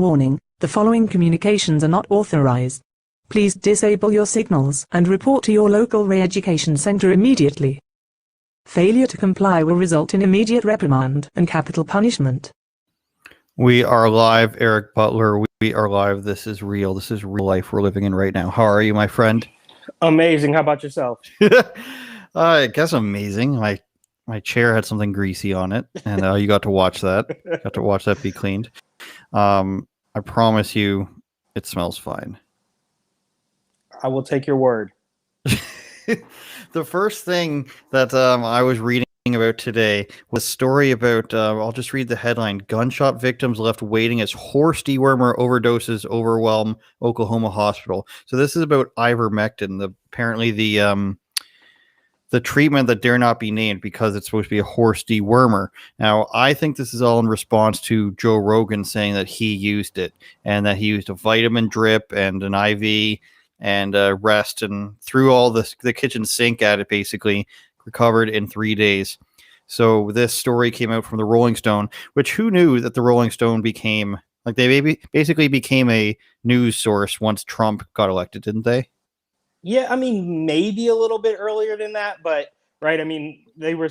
Warning, the following communications are not authorized. Please disable your signals and report to your local re-education center immediately. Failure to comply will result in immediate reprimand and capital punishment. We are live, Eric Butler. We are live. This is real. This is real life we're living in right now. How are you, my friend? Amazing. How about yourself? I guess amazing. My chair had something greasy on it, and you got to watch that. Got to watch that be cleaned. I promise you, it smells fine. I will take your word. The first thing that I was reading about today was a story about, I'll just read the headline, gunshot victims left waiting as horse dewormer overdoses overwhelm Oklahoma hospital. So this is about Ivermectin, apparently the treatment that dare not be named because it's supposed to be a horse dewormer. Now, I think this is all in response to Joe Rogan saying that he used it and that he used a vitamin drip and an IV and rest and threw all the kitchen sink at it, basically recovered in 3 days. So this story came out from the Rolling Stone, which who knew that the Rolling Stone became, like, they basically became a news source once Trump got elected, didn't they? Yeah, I mean, maybe a little bit earlier than that, but, right, I mean, they were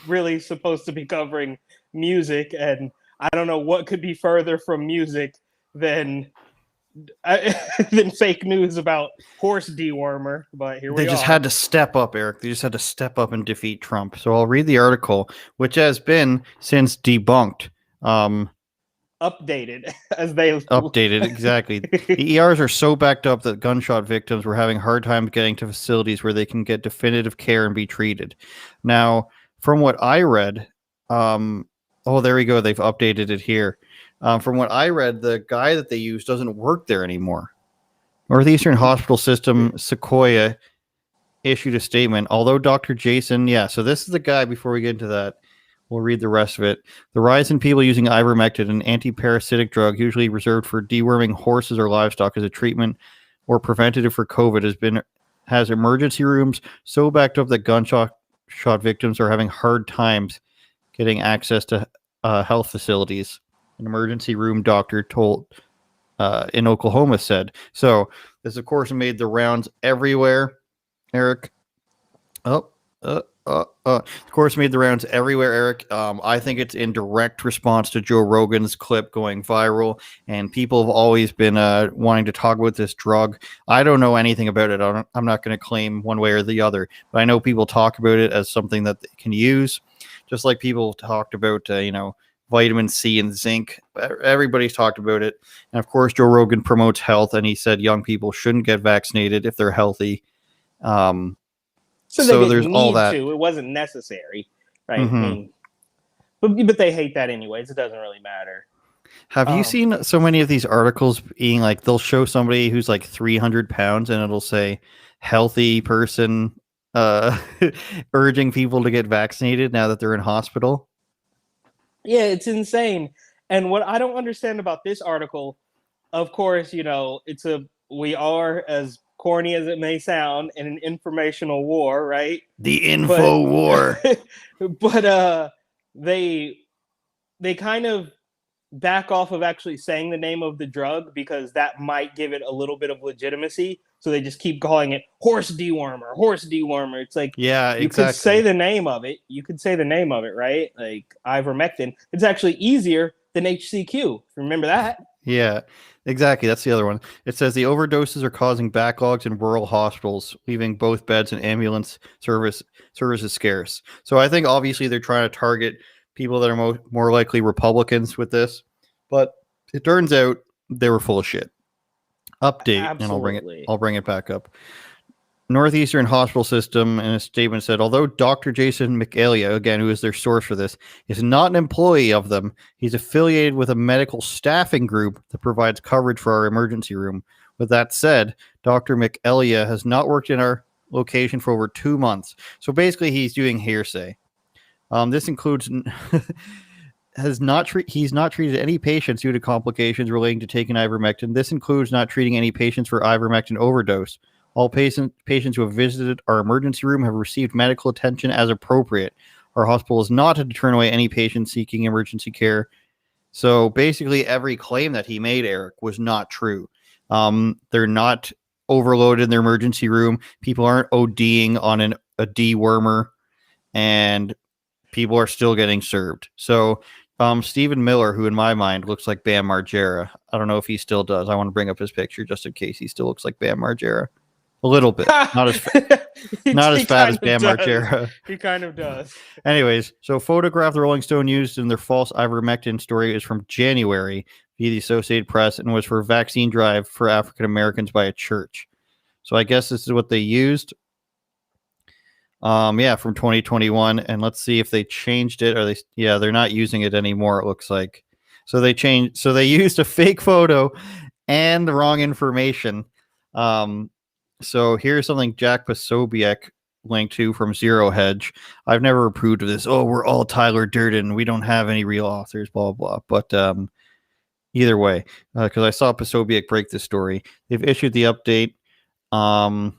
really supposed to be covering music, and I don't know what could be further from music than fake news about horse dewormer, but here we are. They just had to step up, Eric. They just had to step up and defeat Trump. So I'll read the article, which has been since debunked. Updated, as they updated, exactly. The ERs are so backed up that gunshot victims were having hard time getting to facilities where they can get definitive care and be treated. Now, from what I read, oh, there we go. They've updated it here. From what I read, the guy that they use doesn't work there anymore. Northeastern Hospital System Sequoia issued a statement. Although Dr. Jason, so this is the guy. Before we get into that, we'll read the rest of it. The rise in people using ivermectin, an anti-parasitic drug usually reserved for deworming horses or livestock as a treatment or preventative for COVID, has emergency rooms so backed up that gunshot victims are having hard times getting access to health facilities. An emergency room doctor told in Oklahoma said. So this, of course, made the rounds everywhere, Eric. Of course, made the rounds everywhere, Eric. I think it's in direct response to Joe Rogan's clip going viral, and people have always been wanting to talk about this drug. I don't know anything about it. I'm not going to claim one way or the other, but I know people talk about it as something that they can use, just like people talked about, vitamin C and zinc. Everybody's talked about it. And of course, Joe Rogan promotes health, and he said young people shouldn't get vaccinated if they're healthy. So there's all that. It wasn't necessary, right? Mm-hmm. I mean, but they hate that anyways. It doesn't really matter. Have you seen so many of these articles being like, they'll show somebody who's like 300 pounds and it'll say healthy person urging people to get vaccinated now that they're in hospital? Yeah, it's insane. And what I don't understand about this article, of course, we are, as corny as it may sound, in an informational war, right? The info war. But they kind of back off of actually saying the name of the drug because that might give it a little bit of legitimacy. So they just keep calling it horse dewormer. It's like, yeah, exactly. You could say the name of it. Right? Like Ivermectin. It's actually easier than HCQ. Remember that? Yeah, exactly. That's the other one. It says the overdoses are causing backlogs in rural hospitals, leaving both beds and ambulance services scarce. So I think obviously they're trying to target people that are more likely Republicans with this, but it turns out they were full of shit. Update. Absolutely. And I'll bring it back up. Northeastern Hospital System in a statement said, although Dr. Jason McElia, again, who is their source for this, is not an employee of them, he's affiliated with a medical staffing group that provides coverage for our emergency room. With that said, Dr. McElia has not worked in our location for over 2 months. So basically he's doing hearsay. This includes he's not treated any patients due to complications relating to taking ivermectin. This includes not treating any patients for ivermectin overdose. All patients who have visited our emergency room have received medical attention as appropriate. Our hospital is not to turn away any patients seeking emergency care. So basically, every claim that he made, Eric, was not true. They're not overloaded in their emergency room. People aren't ODing on a dewormer, and people are still getting served. So Stephen Miller, who in my mind looks like Bam Margera, I don't know if he still does. I want to bring up his picture just in case he still looks like Bam Margera. A little bit. Not as fat as Bam Margera. He kind of does. Anyways, so photograph the Rolling Stone used in their false ivermectin story is from January via the Associated Press and was for a vaccine drive for African Americans by a church. So I guess this is what they used. From 2021, and let's see if they changed it. Or they're not using it anymore, it looks like. So they used a fake photo and the wrong information. So here's something Jack Posobiec linked to from Zero Hedge. I've never approved of this. Oh, we're all Tyler Durden. We don't have any real authors, blah, blah, blah. But either way, because I saw Posobiec break this story, they've issued the update. And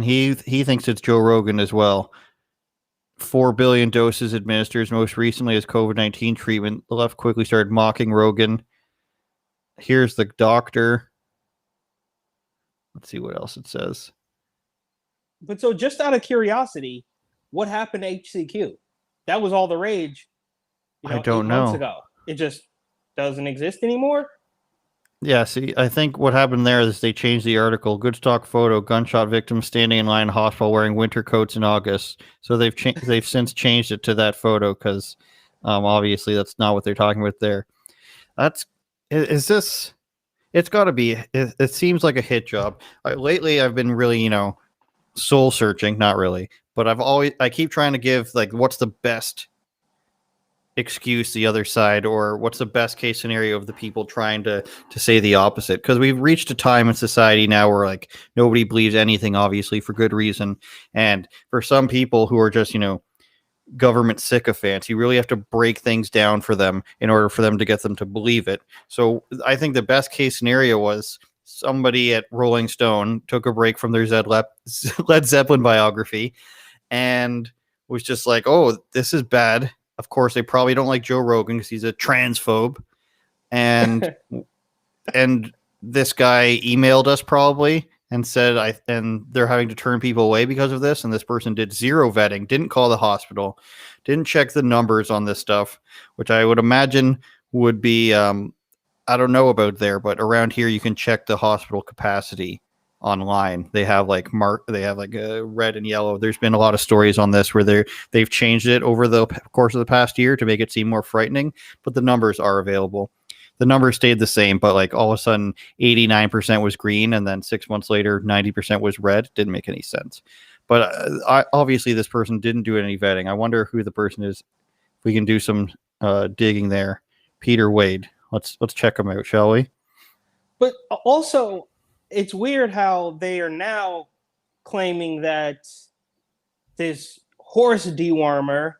he thinks it's Joe Rogan as well. 4 billion doses administered most recently as COVID-19 treatment. The left quickly started mocking Rogan. Here's the doctor. Let's see what else it says. But so just out of curiosity, what happened to HCQ? That was all the rage. I don't know. 8 months ago. It just doesn't exist anymore? Yeah, see, I think what happened there is they changed the article. Good stock photo, gunshot victim standing in line in hospital wearing winter coats in August. So they've since changed it to that photo because obviously that's not what they're talking about there. It's got to be. It seems like a hit job. Lately, I've been really, soul searching. Not really, but I keep trying to give what's the best excuse the other side, or what's the best case scenario of the people trying to say the opposite, because we've reached a time in society now where nobody believes anything, obviously for good reason, and for some people who are just government sycophants, you really have to break things down for them in order for them to get them to believe it. So I think the best case scenario was somebody at Rolling Stone took a break from their Led Zeppelin biography and was just like, oh, this is bad. Of course, they probably don't like Joe Rogan because he's a transphobe. And and this guy emailed us probably and said, and they're having to turn people away because of this. And this person did zero vetting, didn't call the hospital, didn't check the numbers on this stuff, which I would imagine would be, I don't know about there, but around here you can check the hospital capacity online. They have a red and yellow. There's been a lot of stories on this where they've changed it over the course of the past year to make it seem more frightening, but the numbers are available. The numbers stayed the same, but all of a sudden 89% was green, and then 6 months later 90% was red. Didn't make any sense. But obviously this person didn't do any vetting. I wonder who the person is. If we can do some digging there. Peter Wade. Let's check him out, shall we? But also, it's weird how they are now claiming that this horse dewormer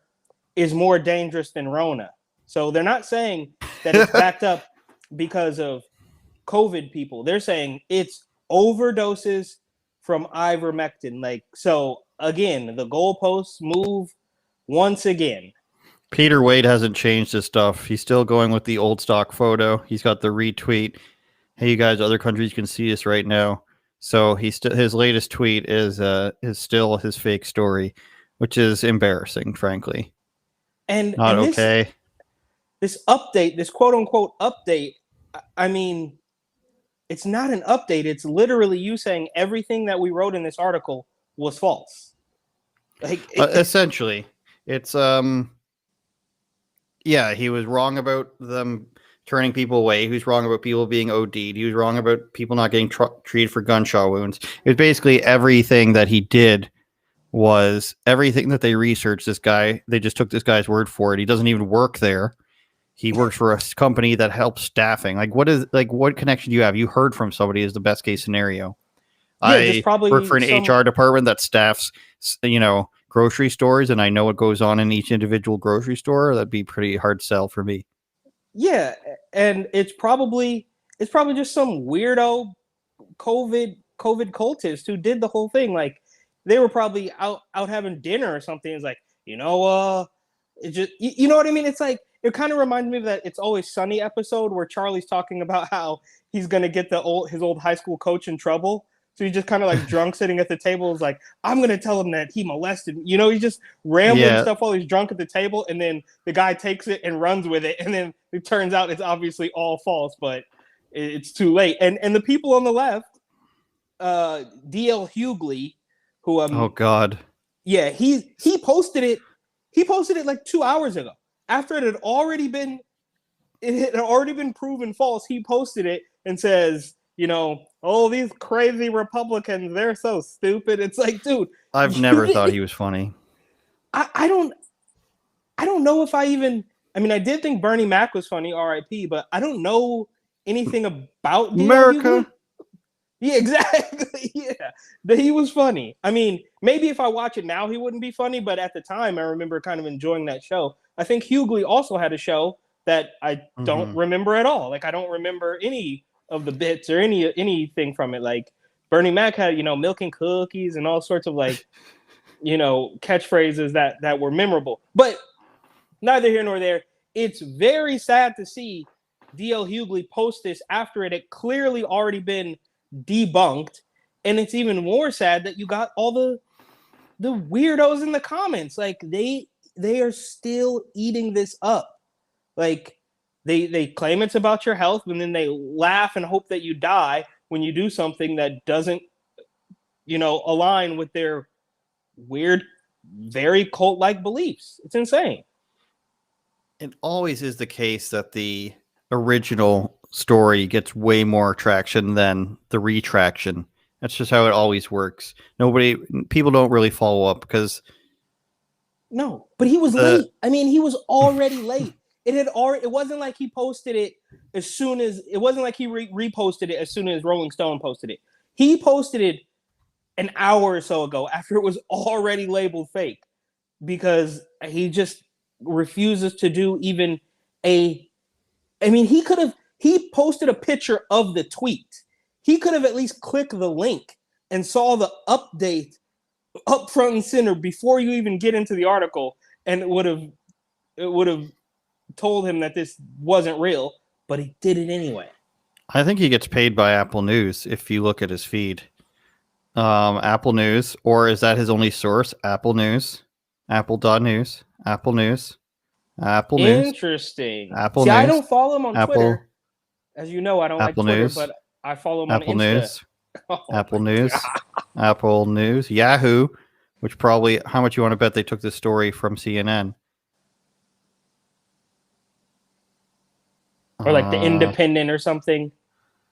is more dangerous than Rona. So they're not saying that it's backed up because of COVID people. They're saying it's overdoses from ivermectin. So again, the goalposts move once again. Peter Wade hasn't changed his stuff. He's still going with the old stock photo. He's got the retweet. Hey, you guys, other countries can see this right now. So his latest tweet is still his fake story, which is embarrassing, frankly. And not okay. This update, this quote unquote update, I mean, it's not an update. It's literally you saying everything that we wrote in this article was false. Essentially, it's he was wrong about them turning people away. He was wrong about people being OD'd. He was wrong about people not getting treated for gunshot wounds. It was basically everything that he did was everything that they researched. This guy, they just took this guy's word for it. He doesn't even work there. He works for a company that helps staffing. What connection do you have? You heard from somebody is the best case scenario. Yeah, I work for an HR department that staffs, grocery stores, and I know what goes on in each individual grocery store. That'd be pretty hard sell for me. Yeah, and it's probably just some weirdo COVID cultist who did the whole thing. They were probably out having dinner or something. It's it just, you know what I mean? It's it kind of reminds me of that It's Always Sunny episode where Charlie's talking about how he's gonna get his old high school coach in trouble. So he's just kind of like drunk sitting at the table. Is like, I'm gonna tell him that he molested me. He's just rambling stuff while he's drunk at the table, and then the guy takes it and runs with it, and then it turns out it's obviously all false, but it's too late. And the people on the left, D.L. Hughley, who oh God, yeah, he posted it. He posted it like 2 hours ago after it had already been proven false. He posted it and says, oh, these crazy Republicans, they're so stupid. It's like, dude, I've never thought he was funny. I don't know if I did think Bernie Mac was funny, R.I.P., but I don't know anything about America. Yeah, exactly. Yeah, he was funny. I mean, maybe if I watch it now, he wouldn't be funny, but at the time, I remember kind of enjoying that show. I think Hughley also had a show that I don't remember at all. Like, I don't remember any of the bits or anything from it. Like, Bernie Mac had, milk and cookies and all sorts of like, catchphrases that were memorable. But neither here nor there. It's very sad to see D.L. Hughley post this after it had clearly already been debunked, and it's even more sad that you got all the weirdos in the comments. Like, they are still eating this up. Like, they claim it's about your health, and then they laugh and hope that you die when you do something that doesn't align with their weird, very cult-like beliefs. It's insane. It always is the case that the original story gets way more traction than the retraction. That's just how it always works. People don't really follow up because no, but he was late. I mean, he was already late. It wasn't like he posted it as soon as it wasn't like he reposted it as soon as Rolling Stone posted it. He posted it an hour or so ago after it was already labeled fake because he just refuses to do even he posted a picture of the tweet. He could have at least clicked the link and saw the update up front and center before you even get into the article, and it would have told him that this wasn't real, but he did it anyway. I think he gets paid by Apple News if you look at his feed. Apple News, or is that his only source? Apple News, Apple.news, Apple News, Apple News. Interesting. Apple See, News. I don't follow him on Apple, Twitter. As you know, I don't Apple like Twitter, News, but I follow him Apple on Insta. News, Apple News, Apple News, Yahoo, which probably, how much you want to bet they took this story from CNN? Or like the Independent or something.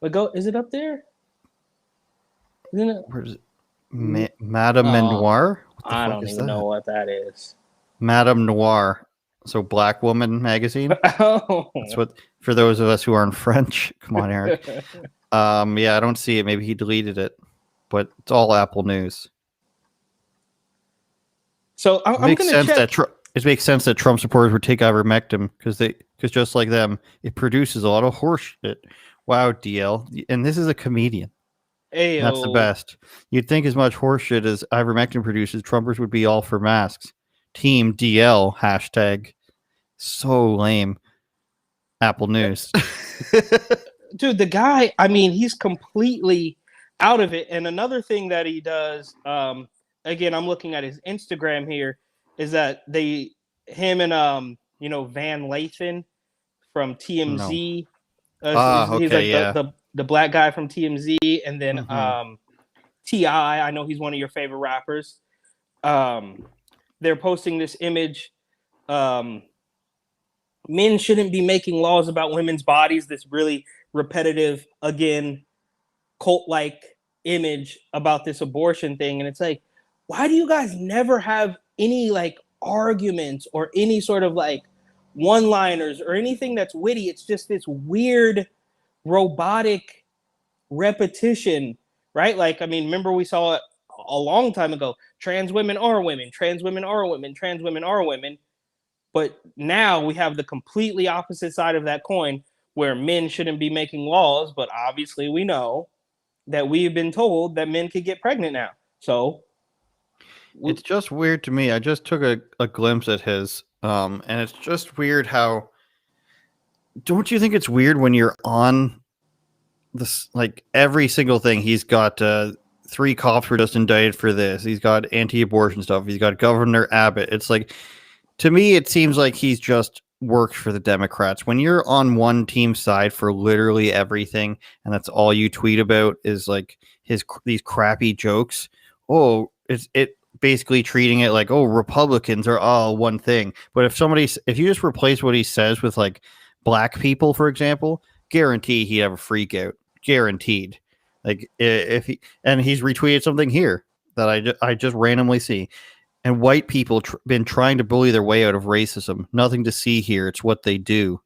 Like, is it up there? Isn't it? Where is it? Madame Noir? I don't even know what that is. Madame Noir. So Black Woman magazine. Oh. That's what, for those of us who aren't French. Come on, Eric. Yeah, I don't see it. Maybe he deleted it, but it's all Apple News. So I'm going to check. It makes sense that Trump supporters would take Ivermectin because just like them, it produces a lot of horse shit. Wow, DL, and this is a comedian. Ayo. That's the best. You'd think as much horse shit as Ivermectin produces, Trumpers would be all for masks. Team DL hashtag. So lame. Apple News. Dude, the guy, I mean, he's completely out of it. And another thing that he does, again, I'm looking at his Instagram here, is that him and Van Lathan from TMZ. No. He's okay, like the black guy from TMZ, and then T.I. I know he's one of your favorite rappers. They're posting this image. Men shouldn't be making laws about women's bodies. This really repetitive, again, cult-like image about this abortion thing. And it's like, why do you guys never have any like arguments or any sort of like one-liners or anything that's witty? It's just this weird robotic repetition, right? Like, I mean, remember we saw it a long time ago. Trans women are women. Trans women are women. Trans women are women. But now we have the completely opposite side of that coin where men shouldn't be making laws. But obviously we know that we've been told that men could get pregnant now. So it's just weird to me. I just took a glimpse at his, and it's just weird how don't you think it's weird when you're on this, like every single thing? He's got 3 cops were just indicted for this. He's got anti-abortion stuff. He's got Governor Abbott. It's like, to me, it seems like he's just worked for the Democrats. When you're on one team's side for literally everything, and that's all you tweet about is like these crappy jokes. Oh, it basically treating it like, oh, Republicans are all one thing. But if you just replace what he says with like black people, for example, guarantee he'd have a freak out. Guaranteed. Like he's retweeted something here that I just randomly see. And white people been trying to bully their way out of racism. Nothing to see here. It's what they do.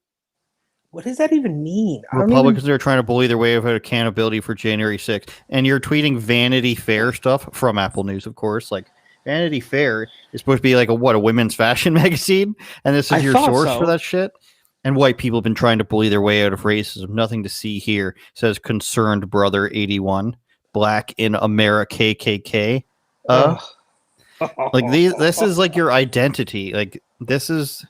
What does that even mean? Republicans are trying to bully their way out of accountability for January 6th. And you're tweeting Vanity Fair stuff from Apple News, of course. Like, Vanity Fair is supposed to be like a women's fashion magazine? And this is your source for that shit? And white people have been trying to bully their way out of racism. Nothing to see here, says Concerned Brother 81. Black in America KKK. Like this is like your identity. Like this is,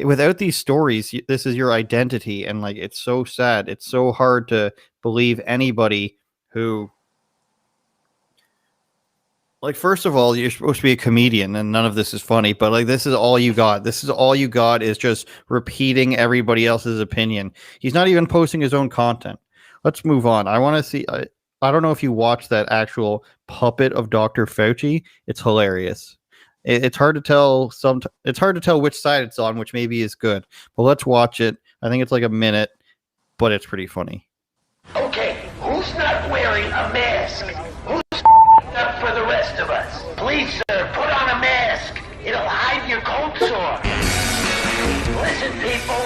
without these stories, this is your identity. And like, it's so sad. It's so hard to believe anybody who, like, first of all, you're supposed to be a comedian and none of this is funny, but like, this is all you got. This is all you got is just repeating everybody else's opinion. He's not even posting his own content. Let's move on. I want to see, I don't know if you watched that actual puppet of Dr. Fauci. It's hilarious. It's hard to tell it's hard to tell which side it's on, which maybe is good. But let's watch it. I think it's like a minute, but it's pretty funny. Okay, who's not wearing a mask? Who's up for the rest of us? Please, sir, put on a mask. It'll hide your cold sore. Listen, people,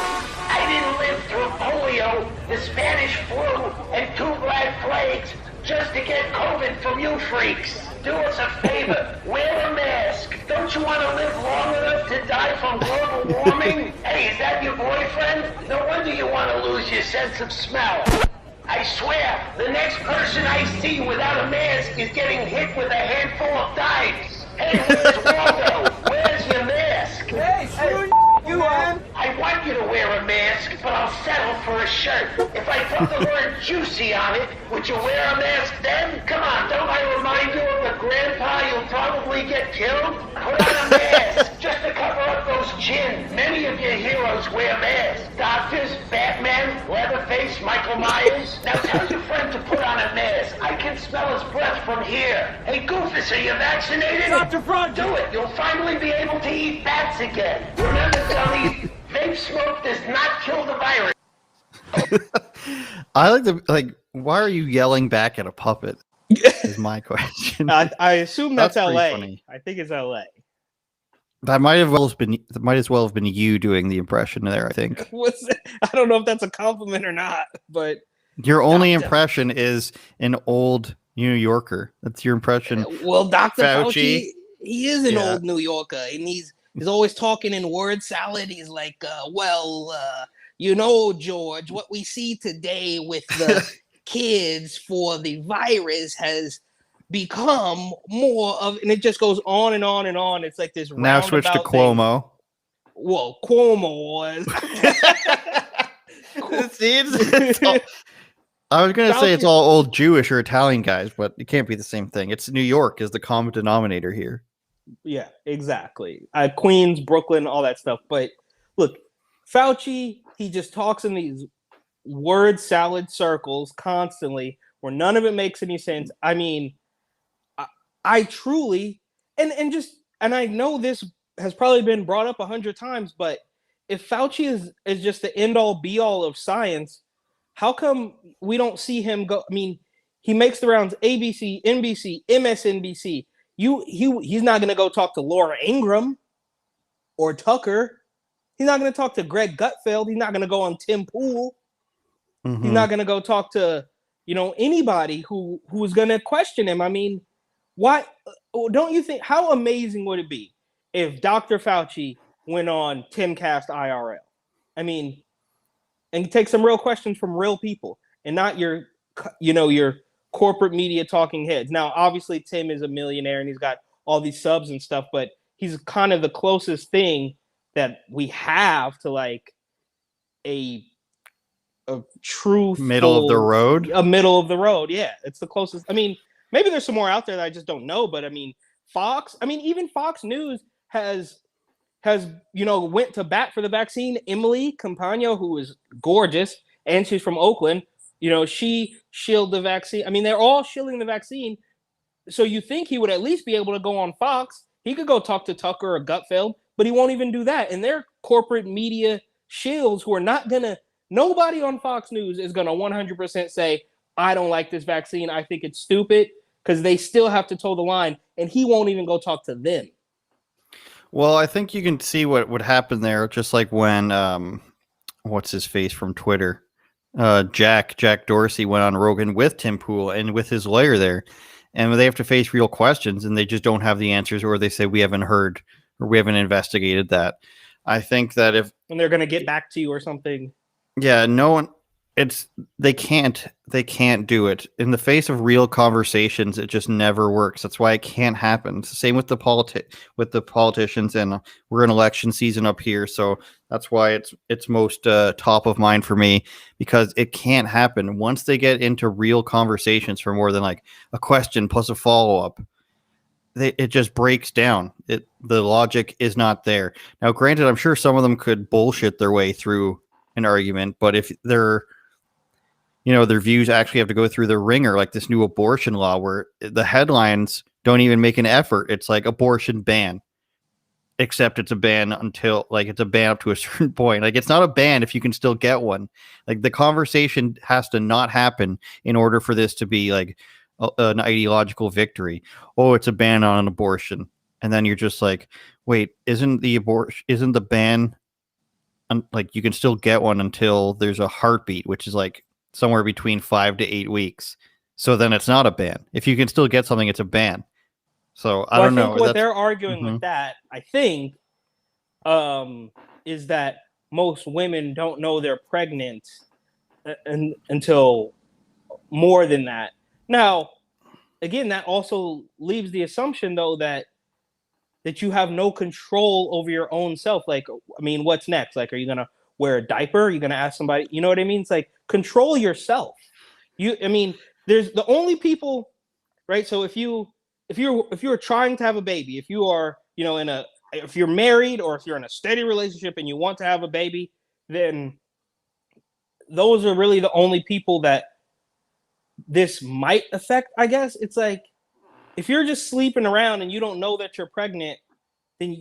I didn't live through polio, the Spanish flu, and 2 black plagues just to get COVID from you freaks. Do us a favor, wear a mask. Don't you want to live long enough to die from global warming? Hey, is that your boyfriend? No wonder you want to lose your sense of smell. I swear, the next person I see without a mask is getting hit with a handful of dimes. Hey, where's Waldo? Where's your mask? Hey, screw you, man. I want you to wear a mask, but I'll settle for a shirt. If I put the word juicy on it, would you wear a mask then? Come on, don't I remind you of the grandpa you'll probably get killed? Put on a mask, just to cover up those chins. Many of your heroes wear masks. Doctors, Batman, Leatherface, Michael Myers. Now tell your friend to put on a mask. I can smell his breath from here. Hey, Goofus, are you vaccinated? Dr. Front! Do it. You'll finally be able to eat bats again. Remember, dummy, vape smoke does not kill the virus. I like why are you yelling back at a puppet? Is my question. I assume that's LA. Funny. I think it's LA. That might as well have been you doing the impression there, I think. I don't know if that's a compliment or not, but your only impression is an old New Yorker. That's your impression. Well, Dr. Fauci, he is an old New Yorker, and he's always talking in word salad. He's like, George, what we see today with the kids for the virus has become more of, and it just goes on and on and on. It's like this. Now switch to Cuomo. Thing. Well, Cuomo was. I was going to say it's all old Jewish or Italian guys, but it can't be the same thing. It's New York is the common denominator here. Yeah, exactly. Queens, Brooklyn, all that stuff. But look, Fauci, he just talks in these word salad circles constantly where none of it makes any sense. I mean, I truly, and I know this has probably been brought up 100 times, but if Fauci is just the end all be all of science, how come we don't see him go? I mean, he makes the rounds ABC, NBC, MSNBC. He's not going to go talk to Laura Ingraham or Tucker. He's not going to talk to Greg Gutfeld. He's not going to go on Tim Pool. Mm-hmm. He's not going to go talk to, anybody who's going to question him. I mean, why don't you think, how amazing would it be if Dr. Fauci went on Timcast IRL? I mean, and take some real questions from real people and not your corporate media talking heads. Now, obviously, Tim is a millionaire and he's got all these subs and stuff, but he's kind of the closest thing that we have to a truthful Middle of the road. A middle of the road. Yeah, it's the closest. I mean, maybe there's some more out there that I just don't know, but I mean, Fox. I mean, even Fox News has went to bat for the vaccine. Emily Campagno, who is gorgeous, and she's from Oakland. She shielded the vaccine. I mean, they're all shielding the vaccine. So you think he would at least be able to go on Fox? He could go talk to Tucker or Gutfeld, but he won't even do that. And they're corporate media shills who are not gonna. Nobody on Fox News is gonna 100% say, "I don't like this vaccine. I think it's stupid," because they still have to toe the line, and he won't even go talk to them. Well, I think you can see what would happen there, just like when what's his face from Twitter, Jack Dorsey went on Rogan with Tim Pool and with his lawyer there, and they have to face real questions, and they just don't have the answers, or they say we haven't heard or we haven't investigated that. I think that and they're going to get back to you or something. Yeah, no one. They can't do it in the face of real conversations. It just never works. That's why it can't happen. It's the same with the politicians, and we're in election season up here, so that's why it's most top of mind for me, because it can't happen once they get into real conversations for more than like a question plus a follow up. It just breaks down. The logic is not there. Now, granted, I'm sure some of them could bullshit their way through an argument, but if their views actually have to go through the ringer, like this new abortion law where the headlines don't even make an effort. It's like abortion ban, except it's a ban until it's a ban up to a certain point. Like, it's not a ban if you can still get one. Like, the conversation has to not happen in order for this to be like an ideological victory. Oh, it's a ban on an abortion. And then you're just like, wait, isn't the ban like you can still get one until there's a heartbeat, which is like somewhere between 5 to 8 weeks. So then it's not a ban. If you can still get something, it's a ban. So I don't know. What they're arguing with that, I think, is that most women don't know they're pregnant until more than that. Now, again, that also leaves the assumption, though, that you have no control over your own self. Like, I mean, what's next? Like, are you gonna wear a diaper? Are you gonna ask somebody? You know what I mean? It's like, control yourself. There's the only people, right? So if you're trying to have a baby, if you are, if you're married or if you're in a steady relationship and you want to have a baby, then those are really the only people that this might affect, I guess. It's like, if you're just sleeping around and you don't know that you're pregnant, then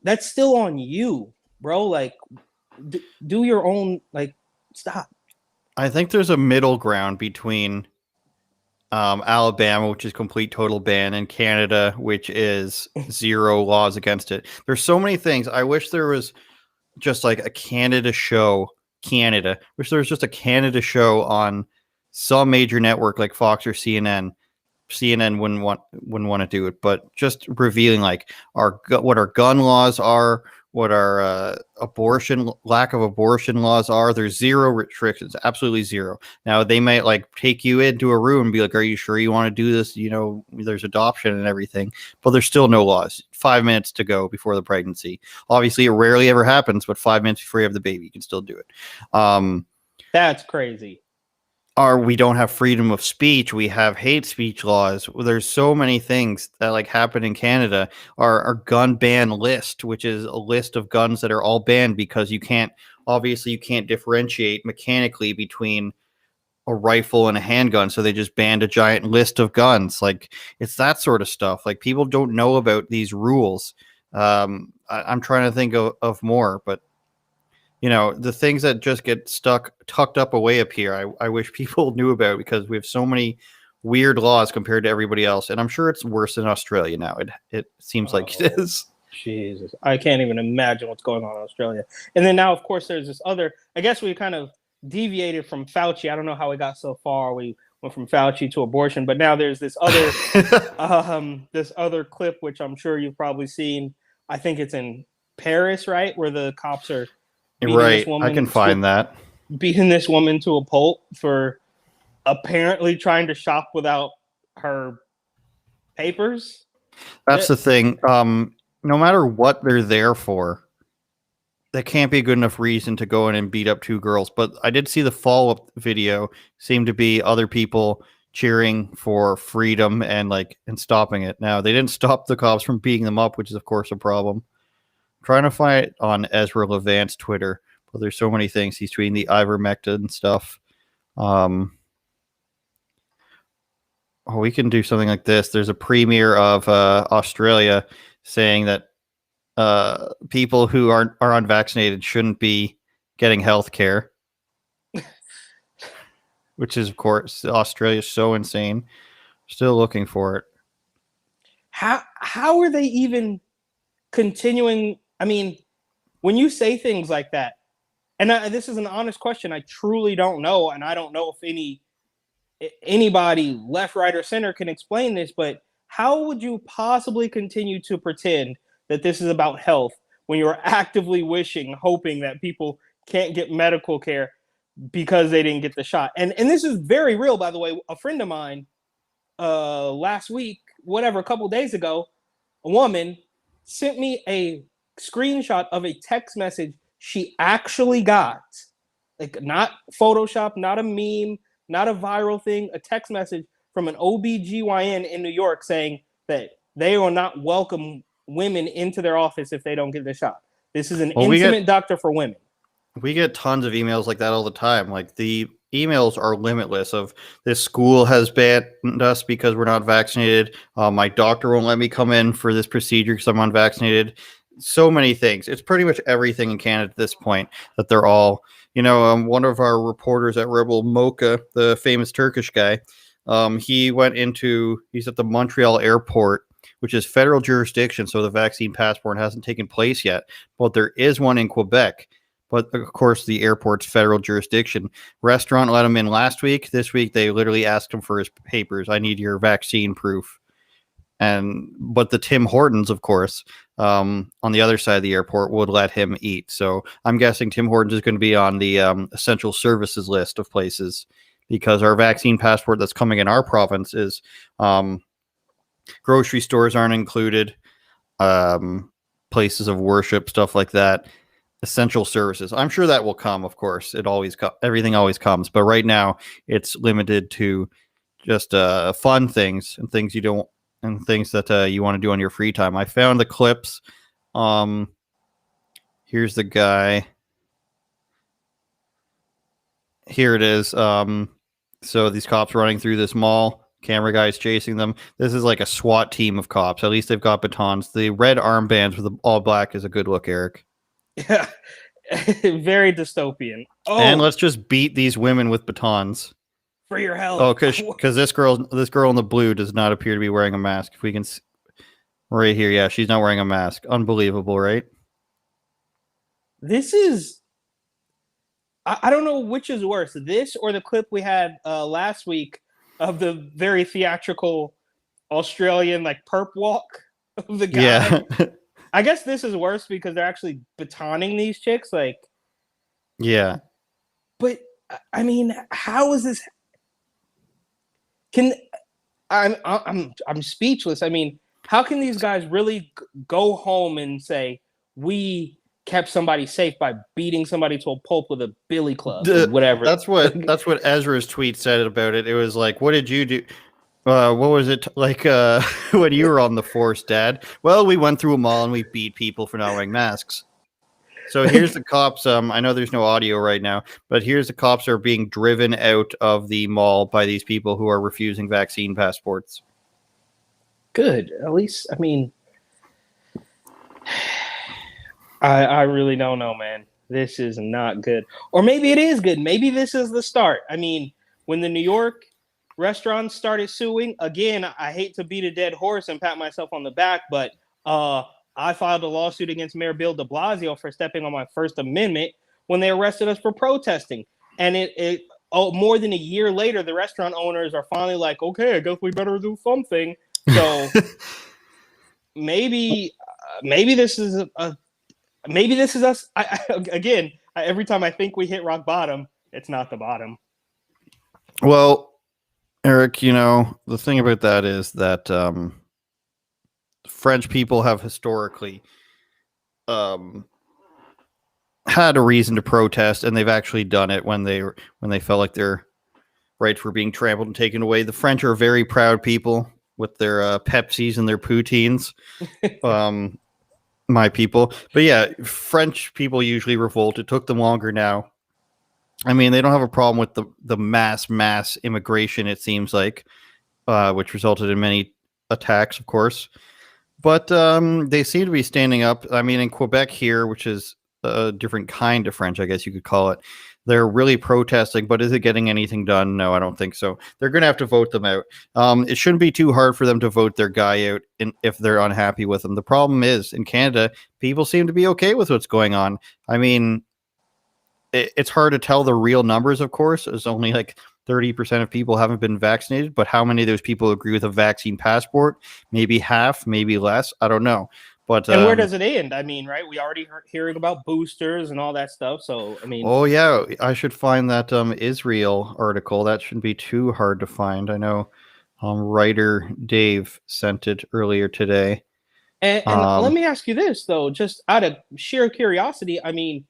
that's still on you, bro. Like, do your own, stop. I think there's a middle ground between Alabama, which is complete total ban, and Canada, which is zero laws against it. There's so many things. I wish there was just like a Canada show. Wish there was just a Canada show on some major network like Fox or CNN. CNN wouldn't want to do it, but just revealing like what our gun laws are, what our lack of abortion laws are. There's zero restrictions, absolutely zero. Now they might like take you into a room and be like, "Are you sure you want to do this?" There's adoption and everything, but there's still no laws. 5 minutes to go before the pregnancy. Obviously, it rarely ever happens, but 5 minutes before you have the baby, you can still do it. That's crazy. We don't have freedom of speech. We have hate speech laws. There's so many things that like happen in Canada. Our gun ban list, which is a list of guns that are all banned because you can't differentiate mechanically between a rifle and a handgun. So they just banned a giant list of guns. Like, it's that sort of stuff. Like, people don't know about these rules. I'm trying to think of more, but the things that just get tucked up away up here, I wish people knew about, because we have so many weird laws compared to everybody else. And I'm sure it's worse in Australia now. It seems like it is. Jesus. I can't even imagine what's going on in Australia. And then now, of course, there's this other, I guess we kind of deviated from Fauci. I don't know how we got so far. We went from Fauci to abortion, but now there's this other, this other clip, which I'm sure you've probably seen. I think it's in Paris, right? Where the cops are right. I can find that. Beating this woman to a pulp for apparently trying to shop without her papers. That's the thing. No matter what they're there for, that can't be a good enough reason to go in and beat up two girls. But I did see the follow-up video seemed to be other people cheering for freedom and stopping it. Now, they didn't stop the cops from beating them up, which is of course a problem. I'm trying to find it on Ezra Levant's Twitter, but there's so many things. He's tweeting the Ivermectin stuff. We can do something like this. There's a premier of Australia saying that people who are unvaccinated shouldn't be getting health care, which is, of course, Australia's so insane. Still looking for it. How are they even continuing? I mean, when you say things like that, and this is an honest question, I truly don't know, and I don't know if anybody left, right, or center can explain this, but how would you possibly continue to pretend that this is about health when you're actively hoping that people can't get medical care because they didn't get the shot? And this is very real, by the way. A friend of mine last week, a couple days ago, a woman sent me a screenshot of a text message she actually got. Like, not Photoshop, not a meme, not a viral thing, a text message from an OBGYN in New York saying that they will not welcome women into their office if they don't get the shot. This is an intimate doctor for women. We get tons of emails like that all the time. Like, the emails are limitless of this school has banned us because we're not vaccinated. My doctor won't let me come in for this procedure because I'm unvaccinated. So many things. It's pretty much everything in Canada at this point that they're all, one of our reporters at Rebel Mocha, the famous Turkish guy, he's at the Montreal airport, which is federal jurisdiction. So the vaccine passport hasn't taken place yet, but there is one in Quebec. But of course, the airport's federal jurisdiction. Restaurant let him in last week. This week, they literally asked him for his papers. I need your vaccine proof. But the Tim Hortons, of course, on the other side of the airport would let him eat. So I'm guessing Tim Hortons is going to be on the essential services list of places, because our vaccine passport that's coming in our province is grocery stores aren't included, places of worship, stuff like that. Essential services. I'm sure that will come, of course. Everything always comes, but right now it's limited to just fun things and things you don't, and things that you want to do on your free time. I found the clips. Here's the guy. Here it is. So these cops running through this mall. Camera guys chasing them. This is like a SWAT team of cops. At least they've got batons. The red armbands with the all black is a good look, Eric. Yeah, very dystopian. Oh, and let's just beat these women with batons for your health. Oh, because this girl in the blue does not appear to be wearing a mask. If we can see, right here, yeah, she's not wearing a mask. Unbelievable, right? This is, I don't know which is worse, this or the clip we had last week of the very theatrical Australian perp walk of the guy. Yeah. I guess this is worse because they're actually batoning these chicks. Yeah. But I mean, how is this? I'm speechless. I mean, how can these guys really go home and say we kept somebody safe by beating somebody to a pulp with a billy club or whatever? That's what Ezra's tweet said about it. It was like, what did you do? What was it like when you were on the force, Dad? Well, we went through a mall and we beat people for not wearing masks. So here's the cops. I know there's no audio right now, but here's the cops are being driven out of the mall by these people who are refusing vaccine passports. Good. At least, I mean, I really don't know, man. This is not good. Or maybe it is good. Maybe this is the start. I mean, when the New York restaurants started suing, again, I hate to beat a dead horse and pat myself on the back, but I filed a lawsuit against Mayor Bill de Blasio for stepping on my First Amendment when they arrested us for protesting. And more than a year later, the restaurant owners are finally like, okay, I guess we better do something. So maybe this is us. Again, every time I think we hit rock bottom, it's not the bottom. Well, Eric, the thing about that is that French people have historically had a reason to protest, and they've actually done it when they felt like their rights were being trampled and taken away. The French are very proud people with their Pepsis and their poutines. My people. But yeah, French people usually revolt. It took them longer now. I mean, they don't have a problem with the mass immigration, it seems like, which resulted in many attacks, of course. But they seem to be standing up. I mean, in Quebec here, which is a different kind of French, I guess you could call it, they're really protesting. But is it getting anything done? No, I don't think so. They're going to have to vote them out. It shouldn't be too hard for them to vote their guy out if they're unhappy with him. The problem is, in Canada, people seem to be okay with what's going on. I mean, it's hard to tell the real numbers, of course. It's only like 30% of people haven't been vaccinated, but how many of those people agree with a vaccine passport? Maybe half, maybe less. I don't know. But and where does it end? I mean, right? We already hearing about boosters and all that stuff. So, I mean, oh yeah, I should find that Israel article. That shouldn't be too hard to find. I know writer Dave sent it earlier today. And let me ask you this though, just out of sheer curiosity. I mean,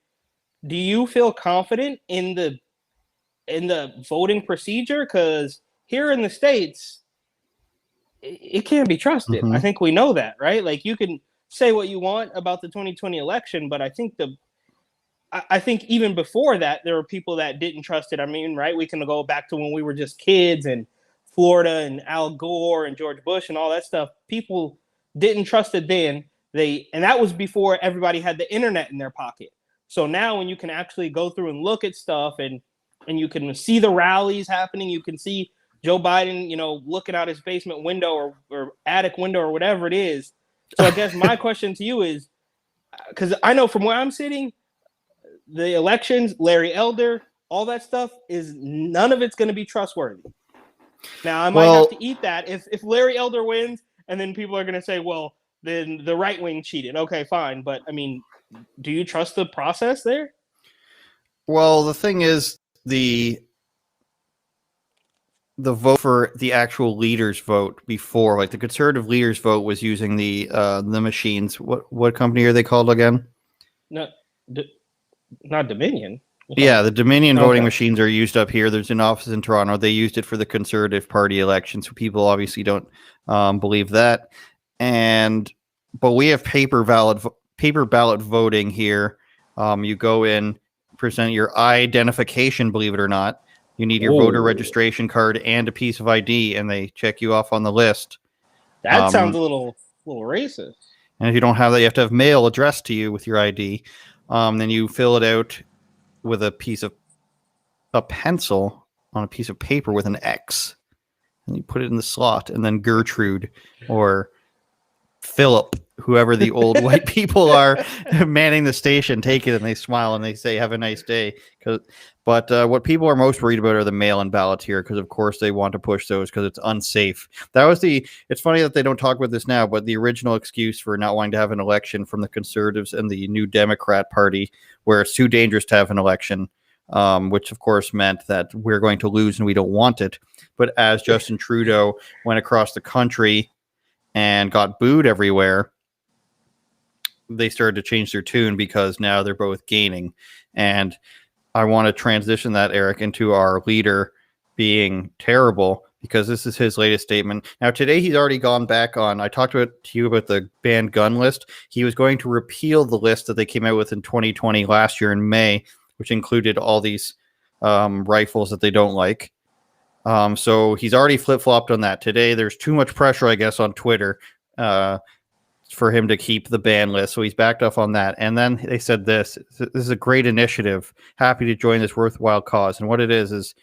do you feel confident in the voting procedure? Because here in the States, it can't be trusted. Mm-hmm. I think we know that, right? Like, you can say what you want about the 2020 election, but I think even before that, there were people that didn't trust it. I mean, right? We can go back to when we were just kids and Florida and Al Gore and George Bush and all that stuff. People didn't trust it then. And that was before everybody had the internet in their pocket. So now when you can actually go through and look at stuff and you can see the rallies happening, you can see Joe Biden, looking out his basement window or attic window or whatever it is. So I guess my question to you is, because I know from where I'm sitting, the elections, Larry Elder, all that stuff none of it's going to be trustworthy. Now, I might have to eat that if Larry Elder wins, and then people are going to say, well, then the right wing cheated. Okay, fine. But I mean, do you trust the process there? Well, the thing is, the vote for the actual leaders vote before, like the conservative leaders vote, was using the machines. What company are they called again? Not Dominion. Yeah, the Dominion voting machines are used up here. There's an office in Toronto. They used it for the Conservative Party election, so people obviously don't believe that. But we have paper ballot voting here. You go in, present your identification, believe it or not. You need your voter registration card and a piece of ID, and they check you off on the list. That sounds a little racist. And if you don't have that, you have to have mail addressed to you with your ID. Then you fill it out with a pencil on a piece of paper with an X, and you put it in the slot. And then Gertrude or Philip, whoever the old white people are manning the station, take it, and they smile and they say, "Have a nice day." But what people are most worried about are the mail-in ballots here, because of course they want to push those because it's unsafe. It's funny that they don't talk about this now, but the original excuse for not wanting to have an election from the Conservatives and the New Democrat Party, where it's too dangerous to have an election, which of course meant that we're going to lose and we don't want it. But as Justin Trudeau went across the country and got booed everywhere, they started to change their tune, because now they're both gaining. And I want to transition that, Eric, into our leader being terrible, because this is his latest statement. Now, today he's already gone back on. I talked to you about the banned gun list. He was going to repeal the list that they came out with in 2020 last year in May, which included all these rifles that they don't like. So he's already flip-flopped on that. Today, there's too much pressure, I guess, on Twitter for him to keep the ban list. So he's backed off on that. And then they said this is a great initiative. Happy to join this worthwhile cause. And what it is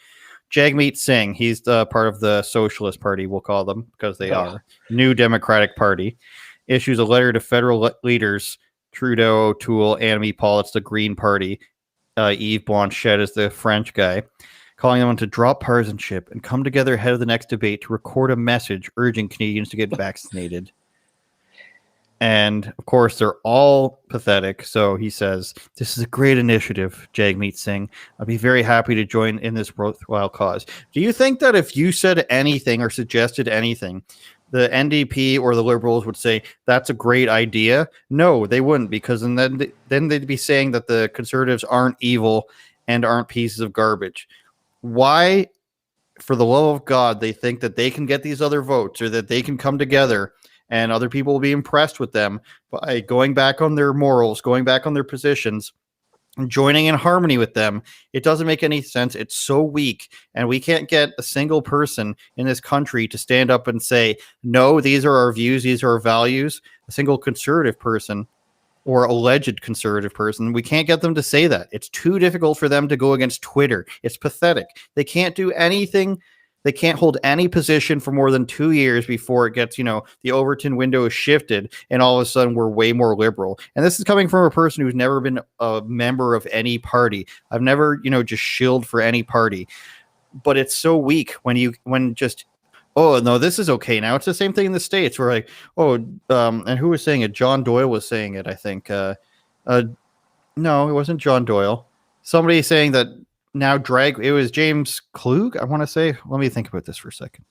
Jagmeet Singh, he's the part of the Socialist Party, we'll call them, because they are New Democratic Party, issues a letter to federal leaders, Trudeau, O'Toole, Annemie Paul, it's the Green Party, Yves Blanchet is the French guy, calling them to drop partisanship and come together ahead of the next debate to record a message urging Canadians to get vaccinated. And of course, they're all pathetic. So he says, "This is a great initiative, Jagmeet Singh. I'd be very happy to join in this worthwhile cause." Do you think that if you said anything or suggested anything the NDP or the Liberals would say that's a great idea. No, they wouldn't, because then they'd be saying that the Conservatives aren't evil and aren't pieces of garbage. Why, for the love of God, they think that they can get these other votes, or that they can come together and other people will be impressed with them by going back on their morals, going back on their positions, joining in harmony with them? It doesn't make any sense. It's so weak, and we can't get a single person in this country to stand up and say, no, these are our views, these are our values. A single conservative person or alleged conservative person, we can't get them to say that. It's too difficult for them to go against Twitter. It's pathetic. They can't do anything. They can't hold any position for more than 2 years before it gets, the Overton window is shifted and all of a sudden we're way more liberal. And this is coming from a person who's never been a member of any party. I've never, just shilled for any party. But it's so weak when just, oh, no, this is okay now. It's the same thing in the States where and who was saying it? John Doyle was saying it, I think. No, it wasn't John Doyle. Somebody saying that now it was James Klug, I want to say. Let me think about this for a second.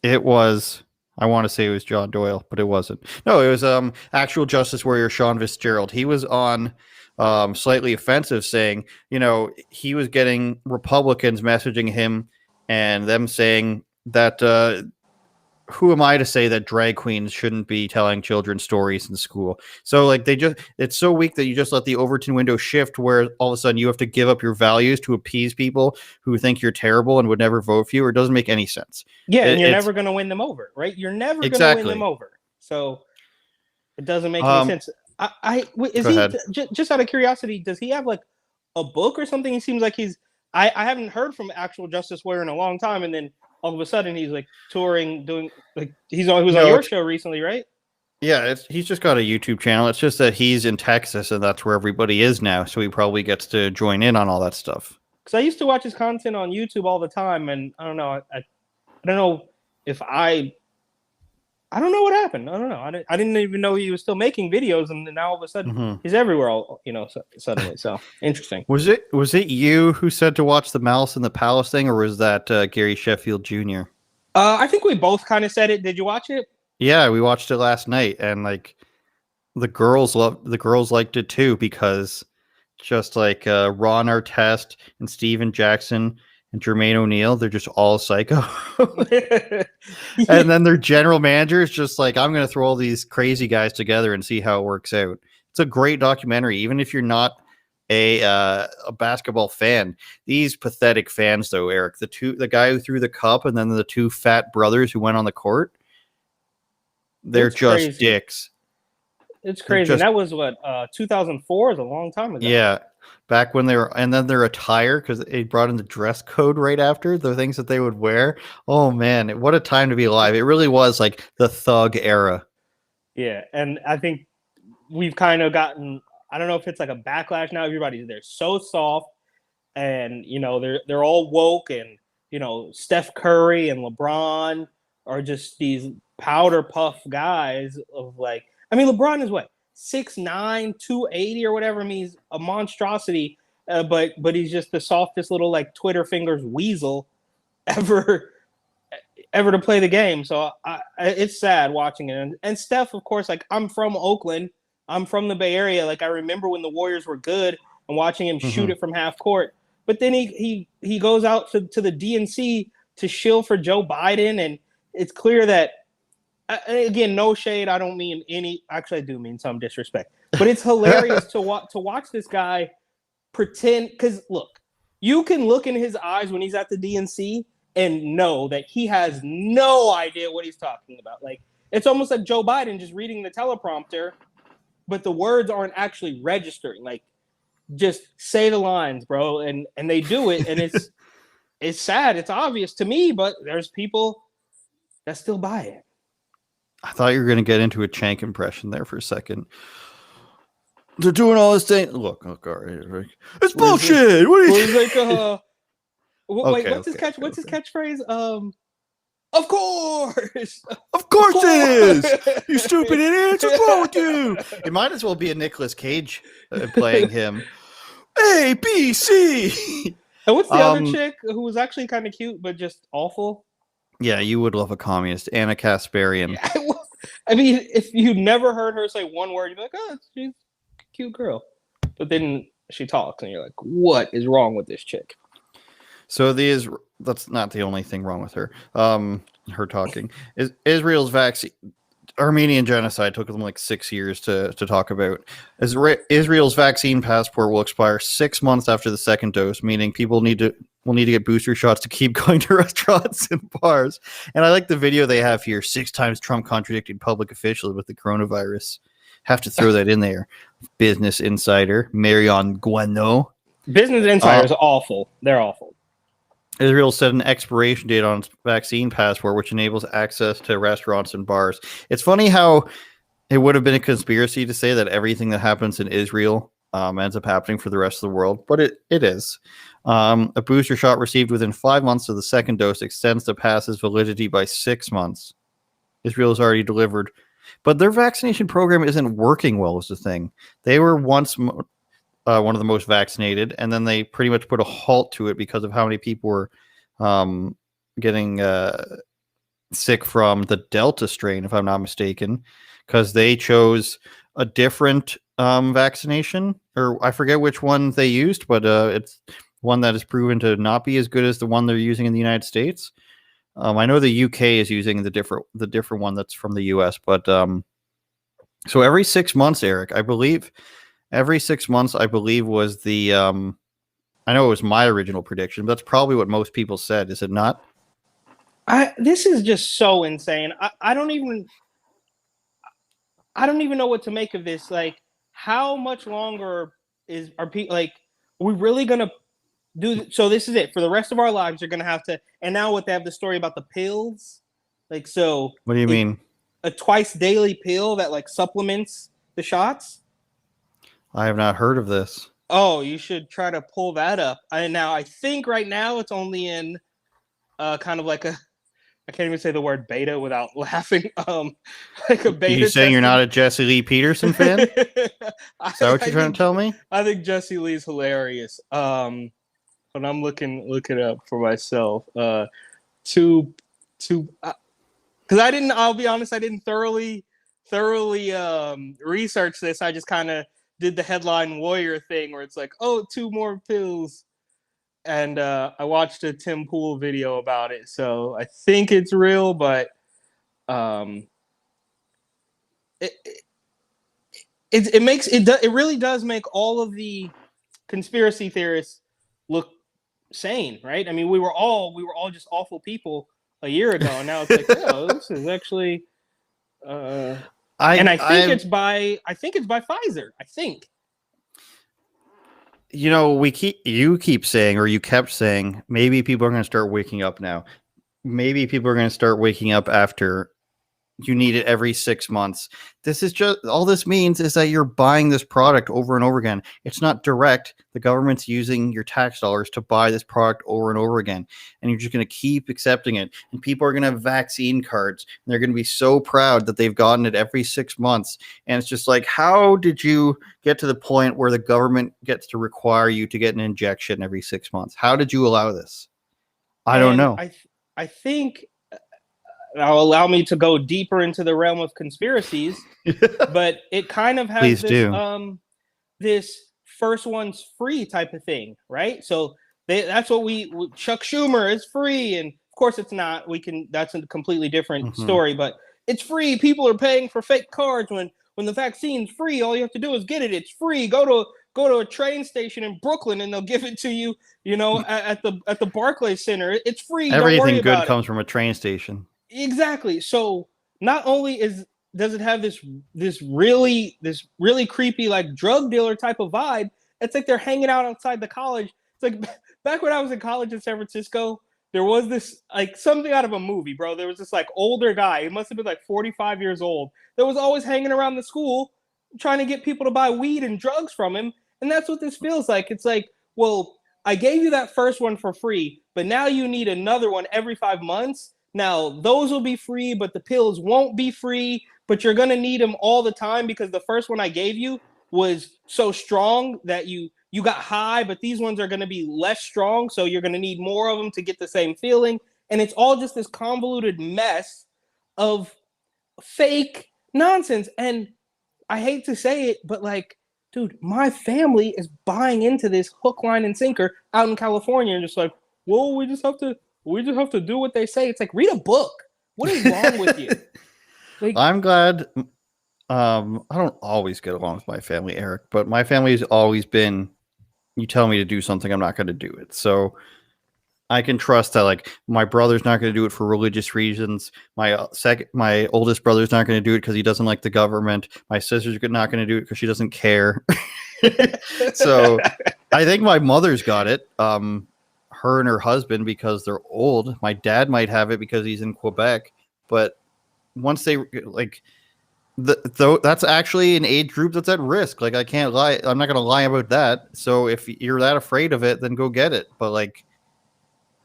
I want to say it was John Doyle, but it wasn't. No, it was actual Justice Warrior Sean Fitzgerald. He was on Slightly Offensive saying, he was getting Republicans messaging him and them saying that who am I to say that drag queens shouldn't be telling children stories in school? So it's so weak that you just let the Overton window shift where all of a sudden you have to give up your values to appease people who think you're terrible and would never vote for you. Or it doesn't make any sense. Yeah, and you're never going to win them over, right? You're never going to win them over. So it doesn't make any sense. Just out of curiosity, does he have like a book or something? He seems like I haven't heard from actual Justice Warrior in a long time, and then all of a sudden he's like touring, doing like he was on your show recently, right? Yeah, he's just got a YouTube channel. It's just that he's in Texas and that's where everybody is now, so he probably gets to join in on all that stuff. Because I used to watch his content on YouTube all the time, and I don't know, I don't know if I don't know what happened. I don't know. I didn't even know he was still making videos, and now all of a sudden he's everywhere. Suddenly. So interesting. Was it you who said to watch the Malice in the Palace thing, or was that Gary Sheffield Jr.? I think we both kind of said it. Did you watch it? Yeah, we watched it last night, and the girls liked it too, because just like Ron Artest and Steven Jackson and Jermaine O'Neal, they're just all psycho. And then their general manager is just like, I'm going to throw all these crazy guys together and see how it works out. It's a great documentary, even if you're not a basketball fan. These pathetic fans, though, Eric, the guy who threw the cup and then the two fat brothers who went on the court, they're just crazy. Dicks. It's crazy. That was what 2004 is a long time ago. Yeah. Back when and then their attire, because they brought in the dress code right after, the things that they would wear. Oh man, what a time to be alive. It really was like the thug era. Yeah, and I think we've kind of gotten, I don't know if it's like a backlash now. They're so soft, and they're all woke, and Steph Curry and LeBron are just these powder puff guys of LeBron is what? 6'9", 280 or whatever. I mean, he's a monstrosity, but he's just the softest little Twitter fingers weasel ever to play the game. So it's sad watching it. And Steph, of course, I'm from Oakland, I'm from the Bay Area. I remember when the Warriors were good and watching him shoot it from half court. But then he goes out to the DNC to shill for Joe Biden, and it's clear that. Again, no shade. I don't mean any. Actually, I do mean some disrespect. But it's hilarious to watch this guy pretend. Because look, you can look in his eyes when he's at the DNC and know that he has no idea what he's talking about. It's almost like Joe Biden just reading the teleprompter, but the words aren't actually registering. Just say the lines, bro, and they do it, and it's sad. It's obvious to me, but there's people that still buy it. I thought you were going to get into a Chank impression there for a second. They're doing all this thing. Look, all right. It's bullshit. What are you? What's his catchphrase? Of course. Of course it is. You stupid idiots. What's wrong with you? It might as well be a Nicolas Cage playing him. A, B, C. And what's the other chick who was actually kind of cute but just awful? Yeah, you would love a communist and a Kasperian. Yeah, I mean, if you never heard her say one word, you'd be like, oh, she's a cute girl. But then she talks, and you're like, what is wrong with this chick? So that's not the only thing wrong with her. Her talking is Israel's vaccine. Armenian genocide took them like 6 years to talk about. Israel's vaccine passport will expire 6 months after the second dose, meaning people will need to get booster shots to keep going to restaurants and bars. And I like the video they have here: 6 times Trump contradicted public officials with the coronavirus. Have to throw that in there. Business Insider, Marion Guano. Business Insider is awful. They're awful. Israel set an expiration date on its vaccine passport, which enables access to restaurants and bars. It's funny how it would have been a conspiracy to say that everything that happens in Israel ends up happening for the rest of the world, but it is. A booster shot received within 5 months of the second dose extends the pass's validity by 6 months. Israel has already delivered, but their vaccination program isn't working well, is the thing. They were once one of the most vaccinated, and then they pretty much put a halt to it because of how many people were getting sick from the Delta strain, if I'm not mistaken, because they chose a different vaccination, or I forget which one they used, but it's one that is proven to not be as good as the one they're using in the United States. I know the UK is using the different one that's from the US, but so every 6 months, Eric, I believe. Every 6 months, I believe, was the. I know it was my original prediction, but that's probably what most people said. Is it not? This is just so insane. I don't even know what to make of this. Like, how much longer are people like? Are we really gonna do? So this is it for the rest of our lives. You're gonna have to. And now what they have the story about the pills, like so. What do you mean? A twice daily pill that like supplements the shots. I have not heard of this. Oh, you should try to pull that up. I think right now it's only in kind of like a, I can't even say the word beta without laughing. Like a beta. You saying you're not a Jesse Lee Peterson fan? Is that what you're trying to tell me? I think Jesse Lee's hilarious. But I'm looking it up for myself. Because I'll be honest, I didn't thoroughly research this. I just kind of did the headline warrior thing where it's like, oh, 2 more pills. And I watched a Tim Pool video about it. So I think it's real, but it really does make all of the conspiracy theorists look sane, right? I mean, we were all just awful people a year ago, and now it's like, oh, this is actually I think it's by Pfizer. I think. You know, you keep saying, or you kept saying, maybe people are going to start waking up now. Maybe people are going to start waking up after you need it every 6 months. This is just, all this means is that you're buying this product over and over again. It's not direct. The government's using your tax dollars to buy this product over and over again. And you're just going to keep accepting it. And people are going to have vaccine cards. And they're going to be so proud that they've gotten it every 6 months. And it's just like, how did you get to the point where the government gets to require you to get an injection every 6 months? How did you allow this? I don't know. I think now allow me to go deeper into the realm of conspiracies, but it kind of has this first one's free type of thing, right? So that's what Chuck Schumer is free, and of course it's not. That's a completely different story, but it's free. People are paying for fake cards when the vaccine's free. All you have to do is get it. It's free. Go to a train station in Brooklyn and they'll give it to you. You know, at the Barclays Center. It's free. Everything good comes from a train station. Exactly. So not only does it have this really creepy like drug dealer type of vibe, it's like they're hanging out outside the college. It's like back when I was in college in San Francisco, there was this like something out of a movie, bro. There was this like older guy. He must have been like 45 years old. That was always hanging around the school trying to get people to buy weed and drugs from him. And that's what this feels like. It's like, well, I gave you that first one for free, but now you need another one every 5 months. Now, those will be free, but the pills won't be free, but you're going to need them all the time because the first one I gave you was so strong that you got high, but these ones are going to be less strong, so you're going to need more of them to get the same feeling. And it's all just this convoluted mess of fake nonsense. And I hate to say it, but like, dude, my family is buying into this hook, line, and sinker out in California, and just like, well, we just have to do what they say. It's like, read a book. What is wrong with you? Like, I'm glad. I don't always get along with my family, Eric, but my family has always been, you tell me to do something, I'm not going to do it. So I can trust that, like, my brother's not going to do it for religious reasons. My oldest brother's not going to do it because he doesn't like the government. My sister's not going to do it because she doesn't care. So I think my mother's got it. Her and her husband, because they're old. My dad might have it because he's in Quebec. But once they like, that's actually an age group that's at risk. Like, I can't lie. I'm not going to lie about that. So if you're that afraid of it, then go get it. But like,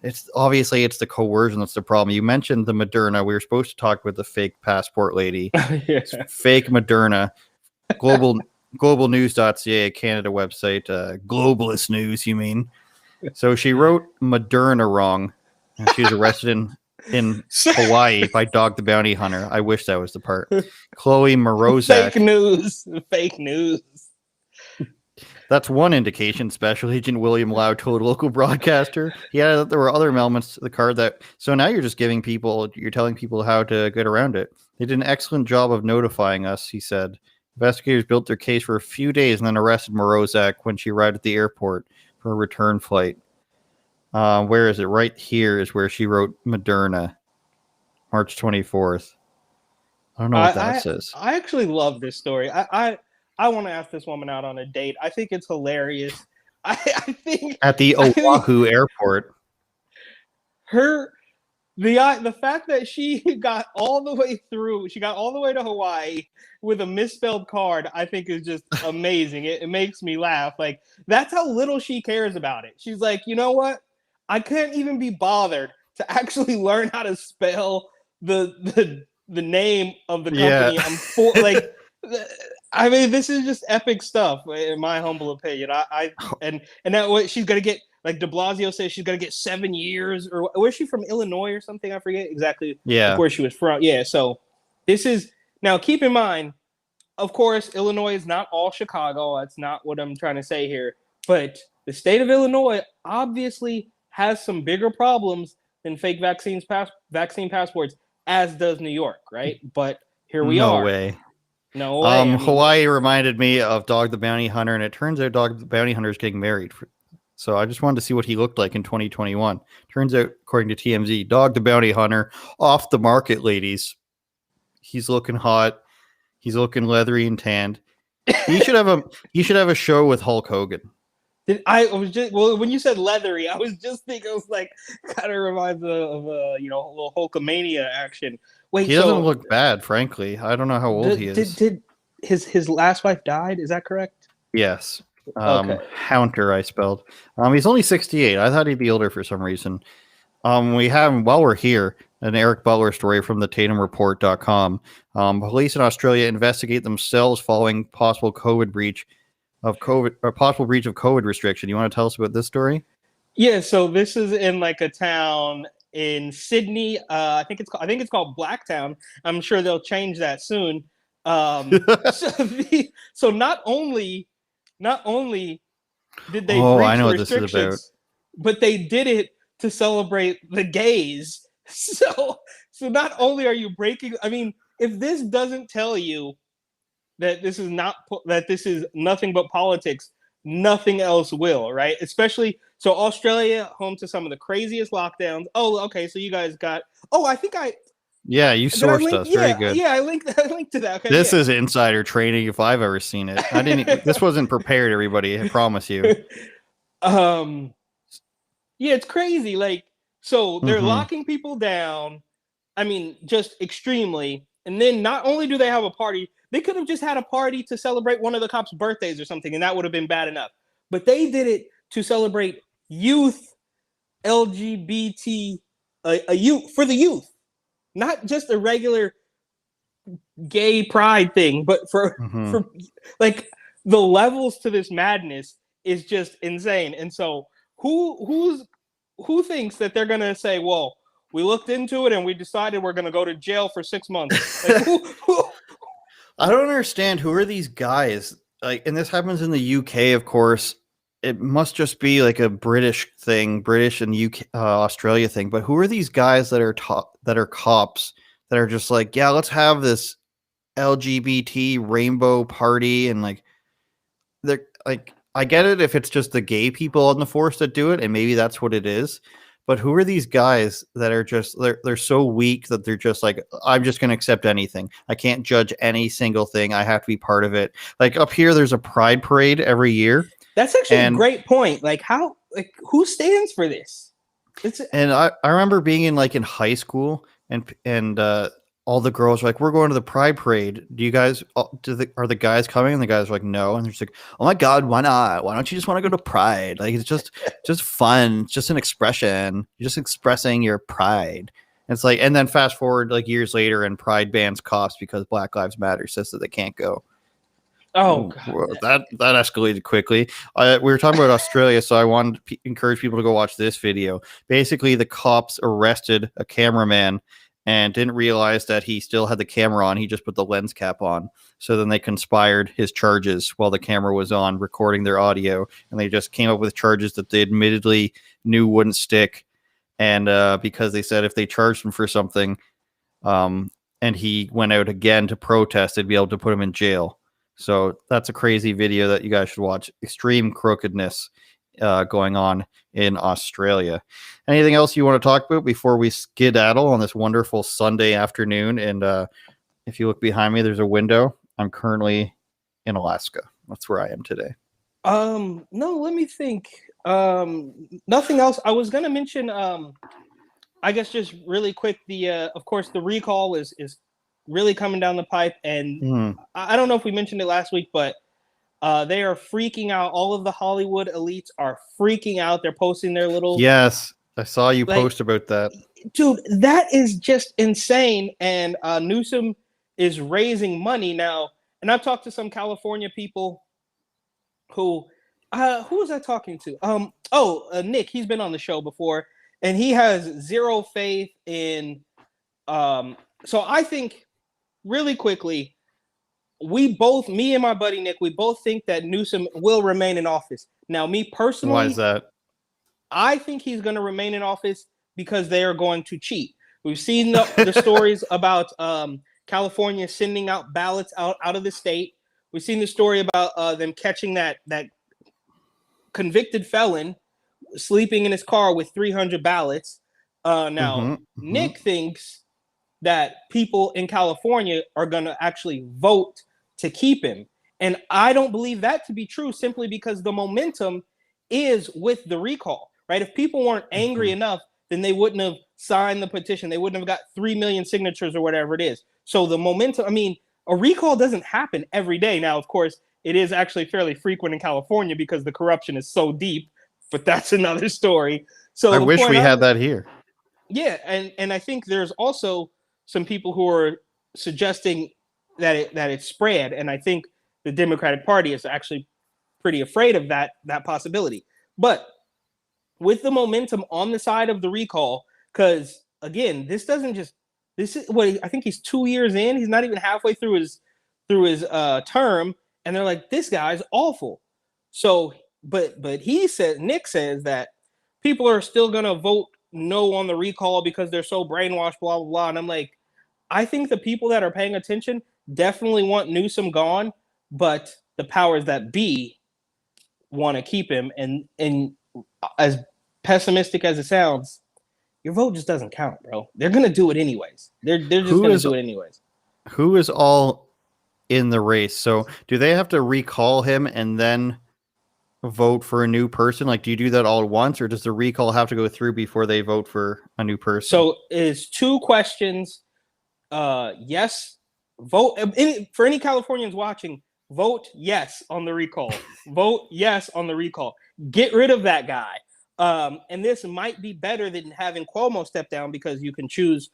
it's the coercion that's the problem. You mentioned the Moderna. We were supposed to talk with the fake passport lady. yeah. Fake Moderna. Globalnews.ca, Canada website. Globalist news, you mean? So she wrote Moderna wrong. And she was arrested in Hawaii by Dog the Bounty Hunter. I wish that was the part. Chloe Morozak. Fake news. That's one indication. Special Agent William Lau told local broadcaster. Yeah, that there were other elements to the card that. So now you're just telling people how to get around it. They did an excellent job of notifying us, he said. Investigators built their case for a few days and then arrested Morozak when she arrived at the airport for a return flight. Where is it? Right here is where she wrote Moderna, March 24th. I don't know what that says. I actually love this story. I want to ask this woman out on a date. I think it's hilarious. I think at the Oahu airport. The fact that she got all the way to Hawaii with a misspelled card, I think is just amazing. It makes me laugh. Like, that's how little she cares about it. She's like, you know what? I can't even be bothered to actually learn how to spell the name of the company. Yeah. I'm for like. I mean, this is just epic stuff, in my humble opinion. And that what she's gonna get, like De Blasio says, she's gonna get 7 years, or where's she from? Illinois or something? I forget exactly. Yeah, where she was from. Yeah. So this is now. Keep in mind, of course, Illinois is not all Chicago. That's not what I'm trying to say here. But the state of Illinois obviously has some bigger problems than fake vaccine passports, as does New York, right? But here we are. No way. No way. Hawaii reminded me of Dog the Bounty Hunter, and it turns out Dog the Bounty Hunter is getting married. So I just wanted to see what he looked like in 2021. Turns out, according to TMZ, Dog the Bounty Hunter off the market, ladies. He's looking hot. He's looking leathery and tanned. He should have a show with Hulk Hogan. When you said leathery, I was just thinking, it was like, kind of reminds of a little Hulkamania action. Wait, he doesn't look bad, frankly. I don't know how old he is. Did his last wife died? Is that correct? Yes. Okay. Haunter, I spelled. He's only 68. I thought he'd be older for some reason. We have, while we're here, an Eric Butler story from the TatumReport.com. Police in Australia investigate themselves following possible breach of COVID restriction. You want to tell us about this story? Yeah. So this is in like a town in Sydney. I think it's called Blacktown. I'm sure they'll change that soon. So not only did they breach restrictions, but they did it to celebrate the gays. So not only are you breaking, I mean, if this doesn't tell you that this is nothing but politics, nothing else will, right? Especially, so Australia, home to some of the craziest lockdowns. Oh, okay, so you guys got, yeah, you sourced us. Very good. Yeah, I linked to that. Okay, this is insider training if I've ever seen it. This wasn't prepared, everybody. I promise you. Yeah, it's crazy. Like, so they're locking people down. I mean, just extremely. And then not only do they have a party, they could have just had a party to celebrate one of the cops' birthdays or something, and that would have been bad enough. But they did it to celebrate youth, LGBT, for the youth. Not just a regular gay pride thing, but for like, the levels to this madness is just insane. And so who thinks that they're gonna say, well, We looked into it and we decided we're going to go to jail for 6 months. Like, I don't understand, who are these guys? Like, and this happens in the UK, of course. It must just be like a British thing, British and UK, Australia thing. But who are these guys that are cops that are just like, yeah, let's have this LGBT rainbow party, and like, they're like, I get it if it's just the gay people on the force that do it, and maybe that's what it is. But who are these guys that are just they're so weak that they're just like, I'm just going to accept anything. I can't judge any single thing. I have to be part of it. Like up here, there's a pride parade every year. that's actually a great point. Like who stands for this? And I remember being in high school, and all the girls were like, we're going to the pride parade. Do you guys, are the guys coming? And the guys are like, no. And they're just like, oh my God, why not? Why don't you just want to go to pride? Like, it's just fun. It's just an expression. You're just expressing your pride. And it's like, and then fast forward like years later, and pride bans cops because Black Lives Matter says that they can't go. Oh, God. That escalated quickly. We were talking about Australia, so I wanted to encourage people to go watch this video. Basically, the cops arrested a cameraman and didn't realize that he still had the camera on. He just put the lens cap on. So then they conspired his charges while the camera was on, recording their audio, and they just came up with charges that they admittedly knew wouldn't stick. And because they said if they charged him for something, and he went out again to protest, they'd be able to put him in jail. So that's a crazy video that you guys should watch. Extreme crookedness going on in Australia. Anything else you want to talk about before we skedaddle on this wonderful Sunday afternoon? And if you look behind me, there's a window. I'm currently in Alaska. That's where I am today. No, let me think. Nothing else. I was going to mention, I guess just really quick, of course, the recall is really coming down the pipe, and I don't know if we mentioned it last week, but they are freaking out. All of the Hollywood elites are freaking out. They're posting their little... Yes, I saw you post about that. Dude, that is just insane. And Newsom is raising money now. And I've talked to some California people who was I talking to? Nick, he's been on the show before, and he has zero faith in... So I think, really quickly, me and my buddy Nick, we both think that Newsom will remain in office. Now, me personally, why is that? I think he's going to remain in office because they are going to cheat. We've seen the stories about California sending out ballots out of the state. We've seen the story about them catching that convicted felon sleeping in his car with 300 ballots. Nick thinks that people in California are going to actually vote to keep him. And I don't believe that to be true, simply because the momentum is with the recall, right? If people weren't angry enough, then they wouldn't have signed the petition. They wouldn't have got 3 million signatures or whatever it is. So the momentum, I mean, a recall doesn't happen every day. Now, of course, it is actually fairly frequent in California because the corruption is so deep, but that's another story. So I wish we had that here. Yeah. And I think there's also some people who are suggesting that it's spread, and I think the Democratic Party is actually pretty afraid of that possibility. But with the momentum on the side of the recall, because again, this is what I think he's 2 years in. He's not even halfway through his term, and they're like, this guy's awful. So, but Nick says that people are still gonna vote no on the recall because they're so brainwashed, blah blah blah. And I'm like, I think the people that are paying attention definitely want Newsom gone, but the powers that be want to keep him. And as pessimistic as it sounds, your vote just doesn't count, bro. They're gonna do it anyways. They're just gonna do it anyways. Who is all in the race? So do they have to recall him and then vote for a new person? Like, do you do that all at once, or does the recall have to go through before they vote for a new person? So it's 2 questions. Yes, vote for any Californians watching. Vote yes on the recall. Vote yes on the recall. Get rid of that guy. And this might be better than having Cuomo step down, because you can choose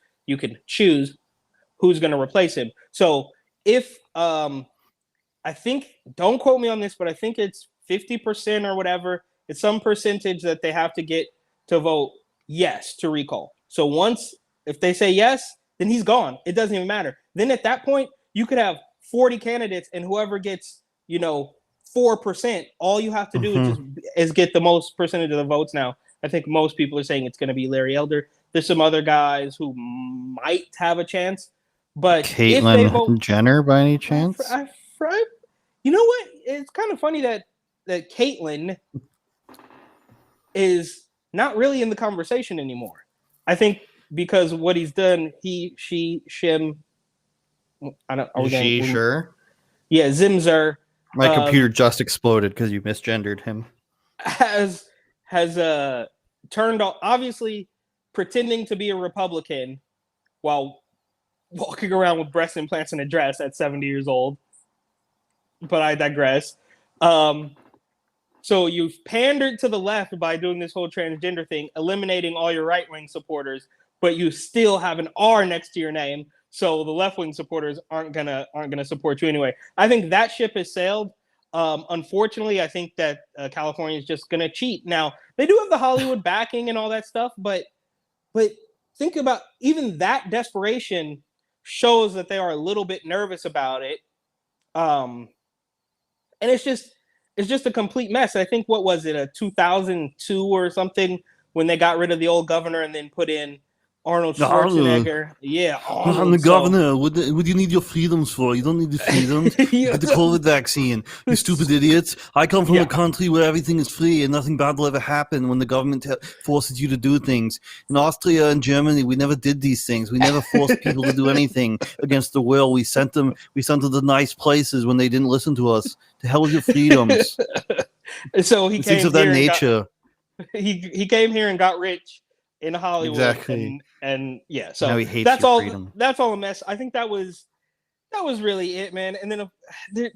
who's going to replace him. So if I think, don't quote me on this, but I think it's 50% or whatever. It's some percentage that they have to get to vote yes to recall. So if they say yes, then he's gone. It doesn't even matter. Then at that point, you could have 40 candidates, and whoever gets 4%, all you have to do is get the most percentage of the votes. Now, I think most people are saying it's going to be Larry Elder. There's some other guys who might have a chance, but if they vote Caitlyn Jenner by any chance? you know what? It's kind of funny that Caitlyn is not really in the conversation anymore. I think because what he's done, shim. I don't. Sure? Yeah, Zimzer. My computer just exploded because you misgendered him. Has turned off, obviously pretending to be a Republican while walking around with breast implants and a dress at 70 years old. But I digress. So you've pandered to the left by doing this whole transgender thing, eliminating all your right-wing supporters, but you still have an R next to your name. So the left-wing supporters aren't gonna support you anyway. I think that ship has sailed. Unfortunately, I think that California is just gonna cheat. Now they do have the Hollywood backing and all that stuff, but think about even that desperation shows that they are a little bit nervous about it. And it's just a complete mess. I think what was it, a 2002 or something, when they got rid of the old governor and then put in Arnold Schwarzenegger. Yeah, Arnold. I'm the governor. What do you need your freedoms for? You don't need the freedoms. Get the COVID vaccine, you stupid idiots. I come from a country where everything is free and nothing bad will ever happen when the government forces you to do things. In Austria and Germany, we never did these things. We never forced people to do anything against the will. We sent them to the nice places when they didn't listen to us. To hell with your freedoms. So he things of that nature. He came here and got rich in Hollywood. Exactly. And yeah, so now he hates that's your all freedom. That's all a mess. I think that was really it, man. And then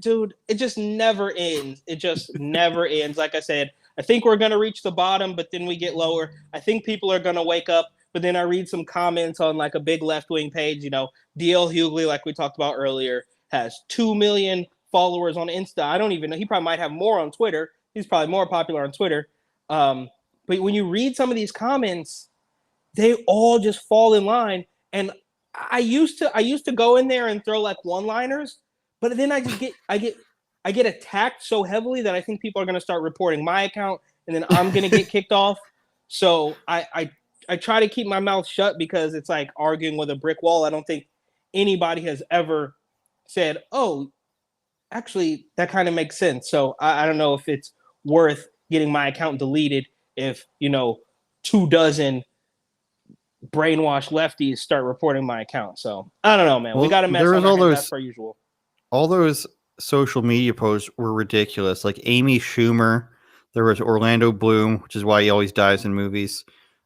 dude, it just never ends. It just never ends. Like I said, I think we're gonna reach the bottom, but then we get lower. I think people are gonna wake up, but then I read some comments on like a big left-wing page, DL Hughley, like we talked about earlier, has 2 million followers on Insta. I don't even know. He probably might have more on Twitter. He's probably more popular on Twitter. But when you read some of these comments, they all just fall in line. And I used to go in there and throw like one-liners, but then I get attacked so heavily that I think people are going to start reporting my account, and then I'm going to get kicked off. So I try to keep my mouth shut because it's like arguing with a brick wall. I don't think anybody has ever said, "Oh, actually, that kind of makes sense." So I don't know if it's worth getting my account deleted if 24 brainwashed lefties start reporting my account. So I don't know, man. We got a mess on our hands, as per usual. All those social media posts were ridiculous. Like Amy Schumer, there was Orlando Bloom, which is why he always dies in movies.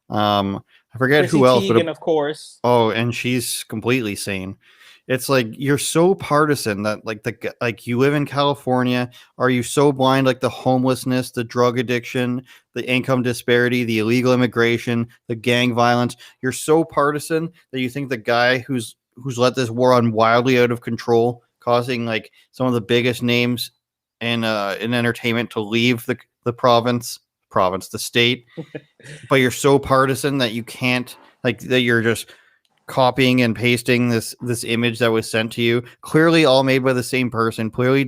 I forget Chrissy who else, Teigen, of course. Oh, and she's completely sane. It's like you're so partisan that like you live in California. Are you so blind, like the homelessness, the drug addiction, the income disparity, the illegal immigration, the gang violence? You're so partisan that you think the guy who's let this war run wildly out of control, causing like some of the biggest names in entertainment to leave the the state, but you're so partisan that you can't, like, that you're just copying and pasting this image that was sent to you, clearly all made by the same person, clearly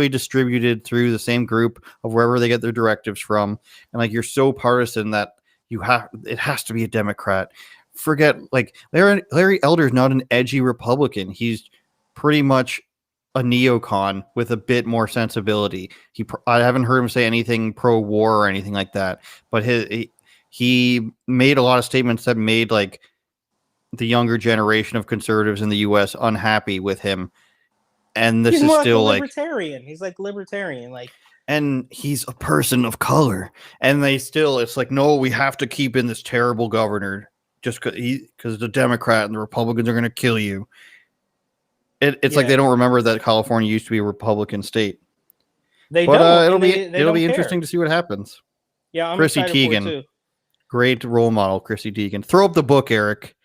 distributed through the same group of wherever they get their directives from, and like you're so partisan that it has to be a Democrat. Forget, like, Larry Elder's not an edgy Republican. He's pretty much a neocon with a bit more sensibility. I haven't heard him say anything pro-war or anything like that, but he made a lot of statements that made like the younger generation of conservatives in the U.S. unhappy with him. And this is still like libertarian. He's like libertarian, like, and he's a person of color. And it's like, no, we have to keep in this terrible governor just because the Democrat and the Republicans are going to kill you. It's like they don't remember that California used to be a Republican state. It'll be interesting to see what happens. Yeah, I'm Chrissy excited Teigen, for it too. Great role model, Chrissy Teigen. Throw up the book, Eric.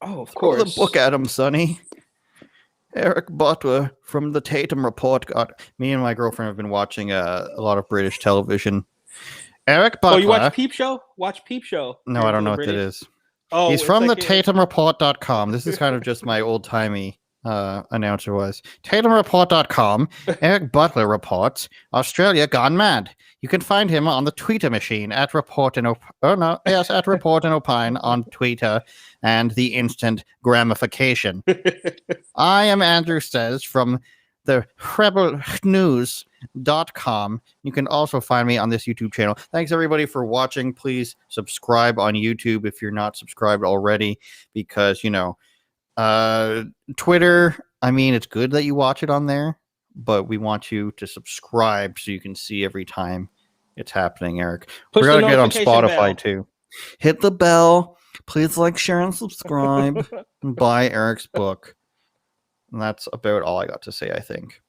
Oh, of course. Throw the book at him, Sonny. Eric Butler from the Tatum Report. God, me and my girlfriend have been watching a lot of British television. Eric Butler. Oh, you watch Peep Show? Watch Peep Show. No, I don't know what that is. Oh, He's it's from the like TatumReport.com. This is kind of just my old-timey announcer was. TatumReport.com. Eric Butler reports Australia gone mad. You can find him on the Twitter machine at Report and at Report and Opine on Twitter and the instant gramification. I am Andrew Says from the rebelnews.com. You can also find me on this YouTube channel. Thanks everybody for watching. Please subscribe on YouTube if you're not subscribed already, because Twitter, I mean, it's good that you watch it on there, but we want you to subscribe so you can see every time it's happening, Eric. Push We're the gonna get on notification Spotify bell. too. Hit the bell. Please like, share, and subscribe. And buy Eric's book. And that's about all I got to say, I think.